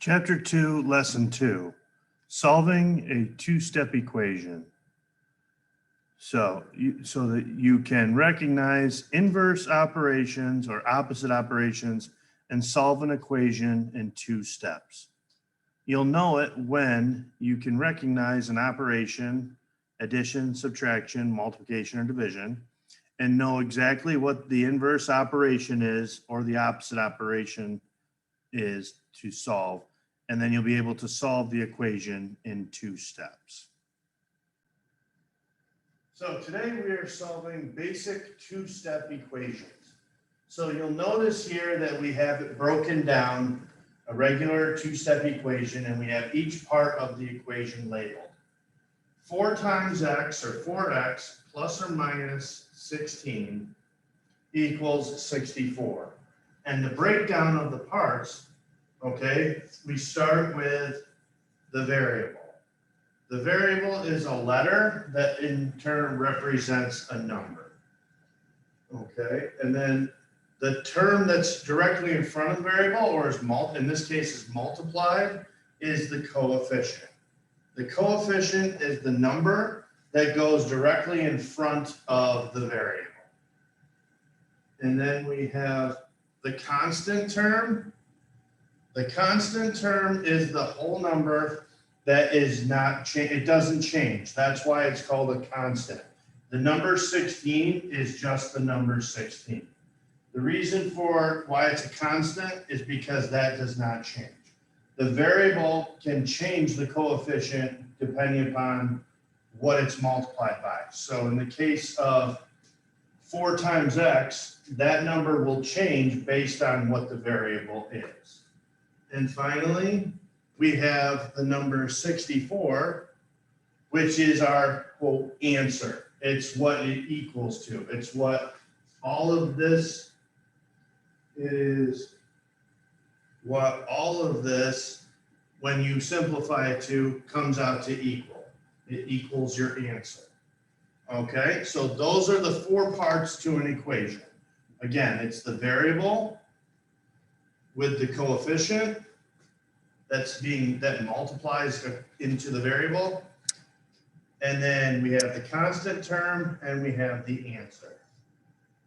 Chapter 2, Lesson 2, Solving a Two-Step Equation. So that you can recognize inverse operations or opposite operations and solve an equation in 2 steps. You'll know it when you can recognize an operation, addition, subtraction, multiplication, or division, and know exactly what the inverse operation is or the opposite operation is to solve. And then you'll be able to solve the equation in 2 steps. So today we are solving basic 2-step equations. So you'll notice here that we have it broken down, a regular 2-step equation, and we have each part of the equation labeled. 4 times x, or 4x, plus or minus 16 equals 64. And the breakdown of the parts, okay, we start with the variable. The variable is a letter that in turn represents a number. Okay, and then the term that's directly in front of the variable, or is in this case is multiplied, is the coefficient. The coefficient is the number that goes directly in front of the variable. And then we have the constant term. The constant term is the whole number that is not change. It doesn't change. That's why it's called a constant. The number 16 is just the number 16. The reason for why it's a constant is because that does not change. The variable can change the coefficient depending upon what it's multiplied by. So in the case of 4 times x, that number will change based on what the variable is. And finally, we have the number 64, which is our quote answer. It's what it equals to. It's what all of this is, what all of this, when you simplify it to, comes out to equal. It equals your answer. Okay, so those are the 4 parts to an equation. Again, it's the variable with the coefficient that multiplies into the variable. And then we have the constant term and we have the answer.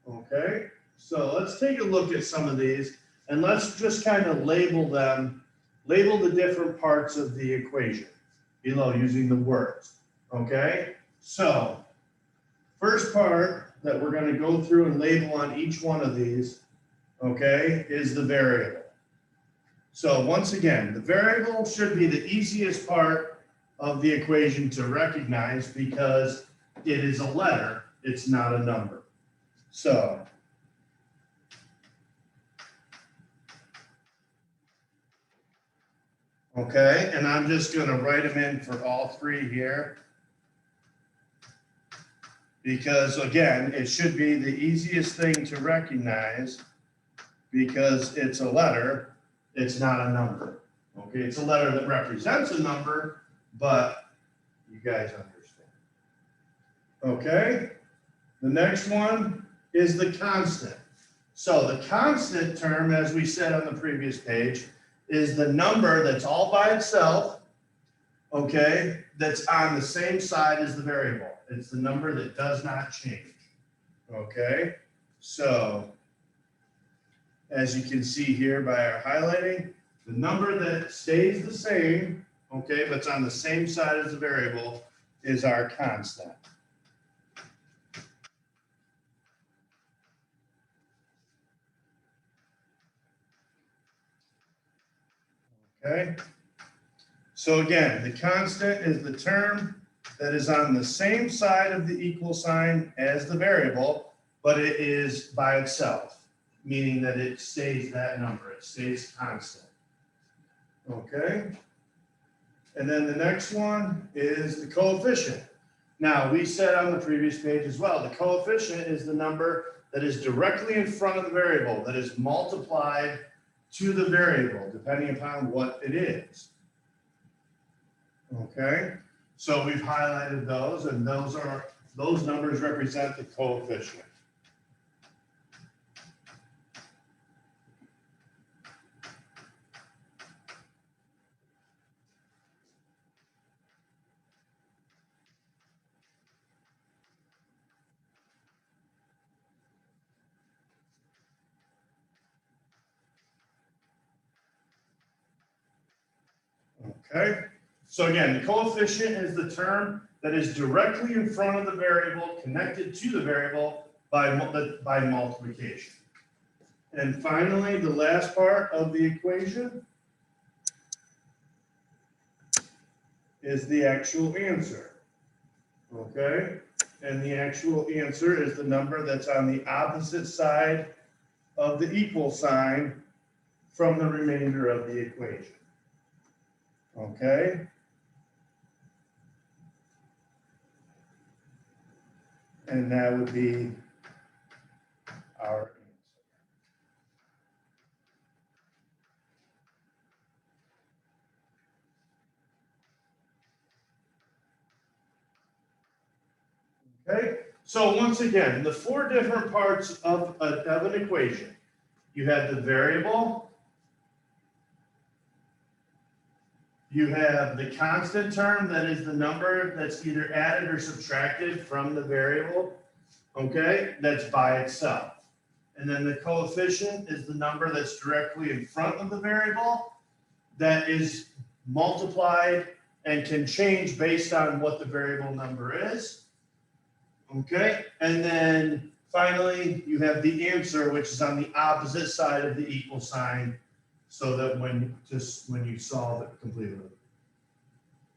Okay, so let's take a look at some of these and let's just kind of label them, label the different parts of the equation below using the words. Okay, so first part that we're going to go through and label on each one of these, okay, is the variable. So once again, the variable should be the easiest part of the equation to recognize because it is a letter, it's not a number. So okay, and I'm just going to write them in for all 3 here. Because again, it should be the easiest thing to recognize because it's a letter, it's not a number. Okay, it's a letter that represents a number, but you guys understand. Okay, the next one is the constant. So the constant term, as we said on the previous page, is the number that's all by itself, okay, that's on the same side as the variable. It's the number that does not change. Okay, so as you can see here by our highlighting, the number that stays the same, okay, but it's on the same side as the variable is our constant. Okay, so again, the constant is the term that is on the same side of the equal sign as the variable, but it is by itself, meaning that it stays that number, it stays constant. Okay, and then the next one is the coefficient. Now, we said on the previous page as well, the coefficient is the number that is directly in front of the variable, that is multiplied to the variable, depending upon what it is. Okay, so we've highlighted those, and those numbers represent the coefficient. Okay, so again, the coefficient is the term that is directly in front of the variable, connected to the variable by multiplication. And finally, the last part of the equation is the actual answer. Okay, and the actual answer is the number that's on the opposite side of the equal sign from the remainder of the equation. Okay. And that would be our answer. Okay, so once again, the four different parts of an equation. You have the variable, you have the constant term, that is the number that's either added or subtracted from the variable, okay, that's by itself. And then the coefficient is the number that's directly in front of the variable that is multiplied and can change based on what the variable number is. Okay, and then finally, you have the answer, which is on the opposite side of the equal sign, so that when you solve it completely.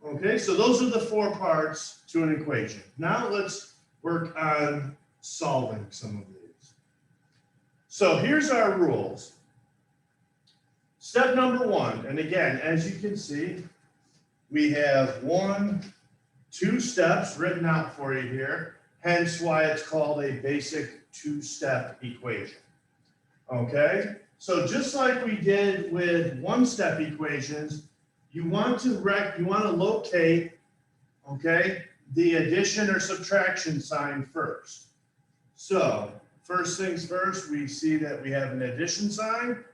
Okay, so those are the four parts to an equation. Now let's work on solving some of these. So here's our rules. Step number one, and again, as you can see, we have 2 steps written out for you here, hence why it's called a basic two-step equation. Okay, so just like we did with one-step equations, you want to locate, okay, the addition or subtraction sign first. So first things first, we see that we have an addition sign.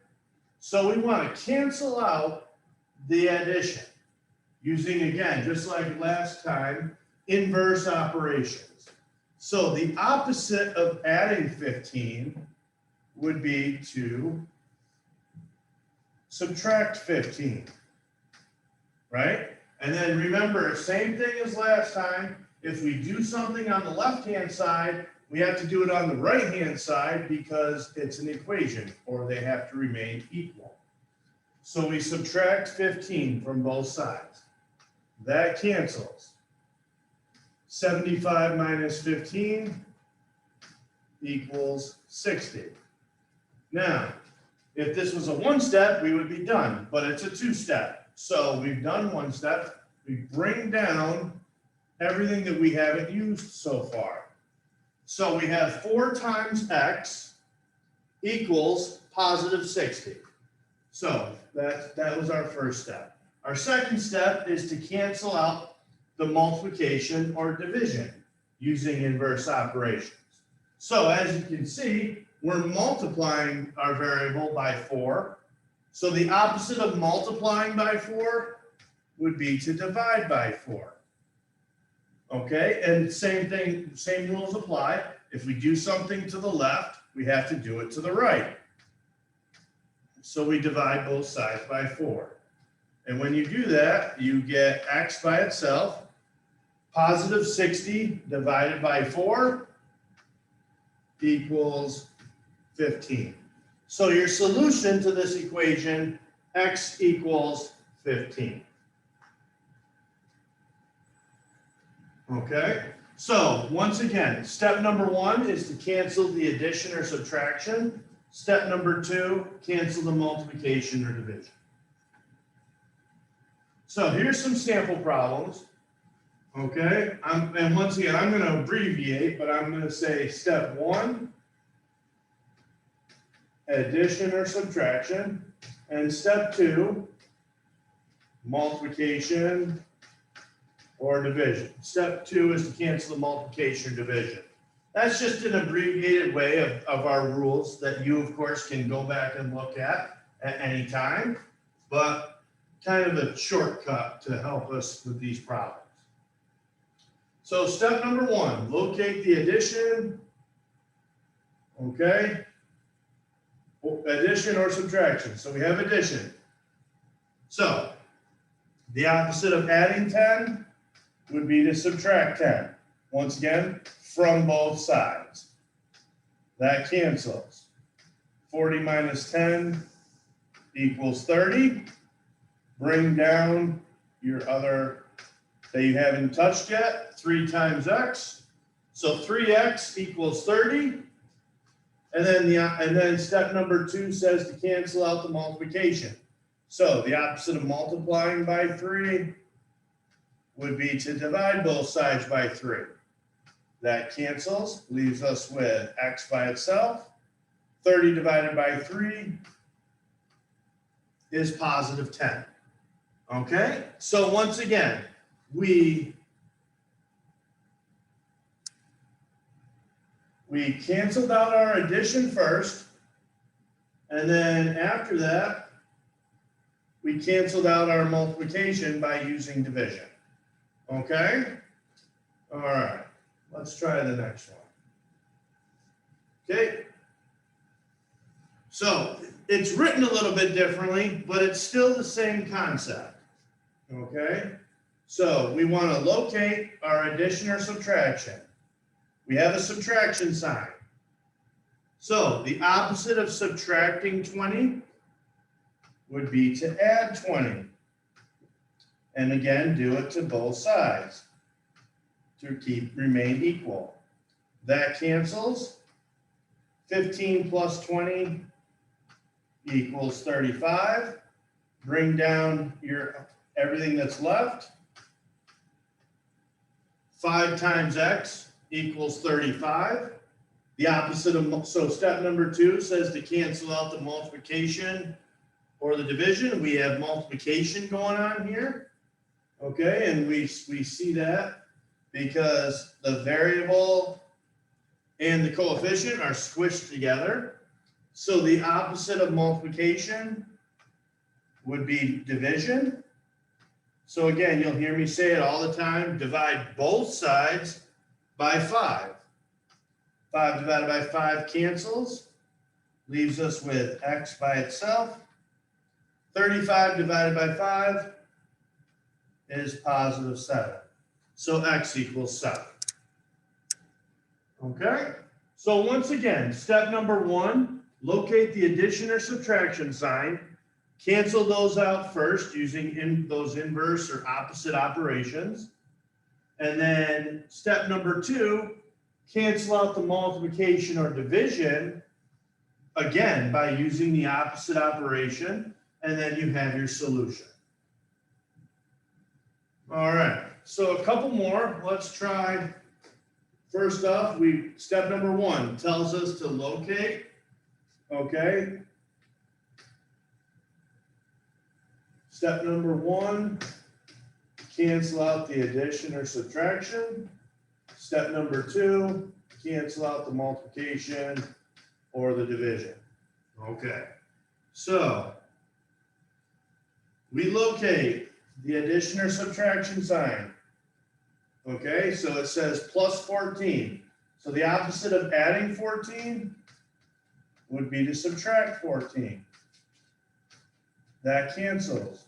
So we want to cancel out the addition using, again, just like last time, inverse operations. So the opposite of adding 15 would be to subtract 15, right? And then remember, same thing as last time. If we do something on the left-hand side, we have to do it on the right-hand side because it's an equation, or they have to remain equal. So we subtract 15 from both sides. That cancels. 75 minus 15 equals 60. Now, if this was a one-step, we would be done, but it's a two-step. So we've done one step. We bring down everything that we haven't used so far. So we have 4 times x equals positive 60. So that was our first step. Our second step is to cancel out the multiplication or division using inverse operations. So as you can see, we're multiplying our variable by 4. So the opposite of multiplying by 4 would be to divide by 4. Okay, and same thing, same rules apply. If we do something to the left, we have to do it to the right. So we divide both sides by 4. And when you do that, you get x by itself, positive 60 divided by 4 equals 15. So your solution to this equation, x equals 15. Okay, so once again, step number 1 is to cancel the addition or subtraction. Step number 2, cancel the multiplication or division. So here's some sample problems. Okay, and once again, I'm going to abbreviate, but I'm going to say step 1, addition or subtraction, and step 2, multiplication or division. Step 2 is to cancel the multiplication or division. That's just an abbreviated way of our rules that you, of course, can go back and look at any time, but kind of a shortcut to help us with these problems. So step number 1, locate the addition, okay, addition or subtraction. So we have addition. So The opposite of adding 10 would be to subtract 10. Once again, from both sides. That cancels. 40 minus 10 equals 30. Bring down your other that you haven't touched yet, 3 times x. So 3x equals 30. And then step number 2 says to cancel out the multiplication. So the opposite of multiplying by 3 would be to divide both sides by 3. That cancels, leaves us with x by itself. 30 divided by 3 is positive 10. Okay, so once again, we canceled out our addition first, and then after that, we canceled out our multiplication by using division. Okay? All right, let's try the next one. Okay? So it's written a little bit differently, but it's still the same concept. Okay? So we want to locate our addition or subtraction. We have a subtraction sign. So the opposite of subtracting 20 would be to add 20. And again, do it to both sides to remain equal. That cancels. 15 plus 20 equals 35. Bring down your everything that's left. 5 times x equals 35. The opposite of, so step number 2 says to cancel out the multiplication or the division. We have multiplication going on here. Okay, and we see that because the variable and the coefficient are squished together. So the opposite of multiplication would be division. So again, you'll hear me say it all the time, divide both sides by 5. 5 divided by 5 cancels, leaves us with x by itself. 35 divided by 5 is positive 7. So x equals 7. Okay? So once again, step number 1, locate the addition or subtraction sign. Cancel those out first using those inverse or opposite operations. And then step number 2, cancel out the multiplication or division, again, by using the opposite operation, and then you have your solution. All right, so a couple more. Let's try. First off, step number 1 tells us to locate, okay? Step number 1, cancel out the addition or subtraction. Step number 2, cancel out the multiplication or the division. Okay, so we locate the addition or subtraction sign. Okay, so it says plus 14. So the opposite of adding 14 would be to subtract 14. That cancels.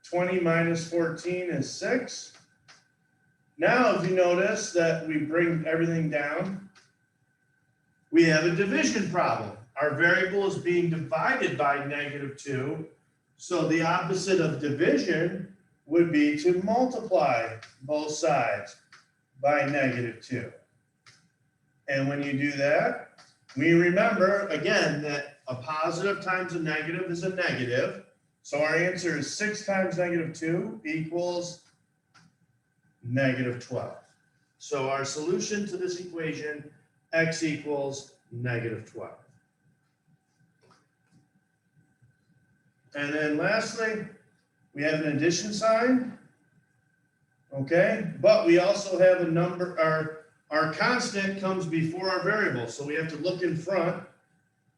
20 minus 14 is 6. Now, if you notice that we bring everything down, we have a division problem. Our variable is being divided by -2. So the opposite of division would be to multiply both sides by -2. And when you do that, we remember again that a positive times a negative is a negative. So our answer is 6 times -2 equals -12. So our solution to this equation, x equals -12. And then lastly, we have an addition sign, okay? But we also have a number, our constant comes before our variable, so we have to look in front,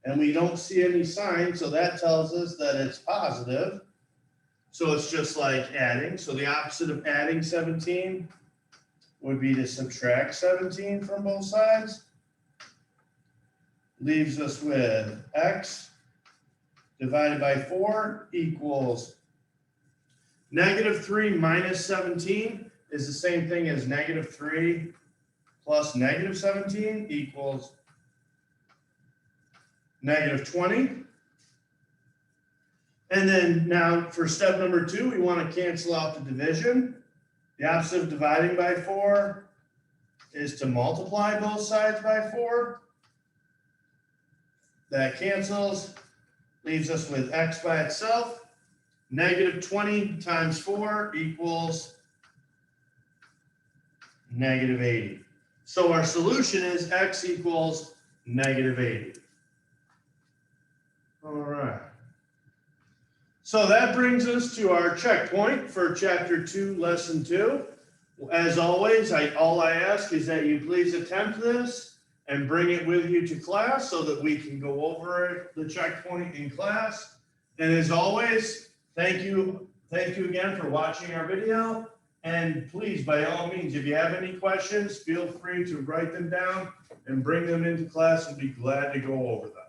and we don't see any sign, so that tells us that it's positive. So it's just like adding. So the opposite of adding 17 would be to subtract 17 from both sides. Leaves us with x divided by 4 equals -3 minus 17 is the same thing as -3 plus -17 equals -20. And then now for step number 2, we want to cancel out the division. The opposite of dividing by 4 is to multiply both sides by 4. That cancels, leaves us with x by itself. -20 times 4 equals -80. So our solution is x equals -80. All right. So that brings us to our checkpoint for chapter 2, lesson 2. As always, all I ask is that you please attempt this and bring it with you to class so that we can go over the checkpoint in class. And as always, thank you again for watching our video. And please, by all means, if you have any questions, feel free to write them down and bring them into class. We'll be glad to go over them.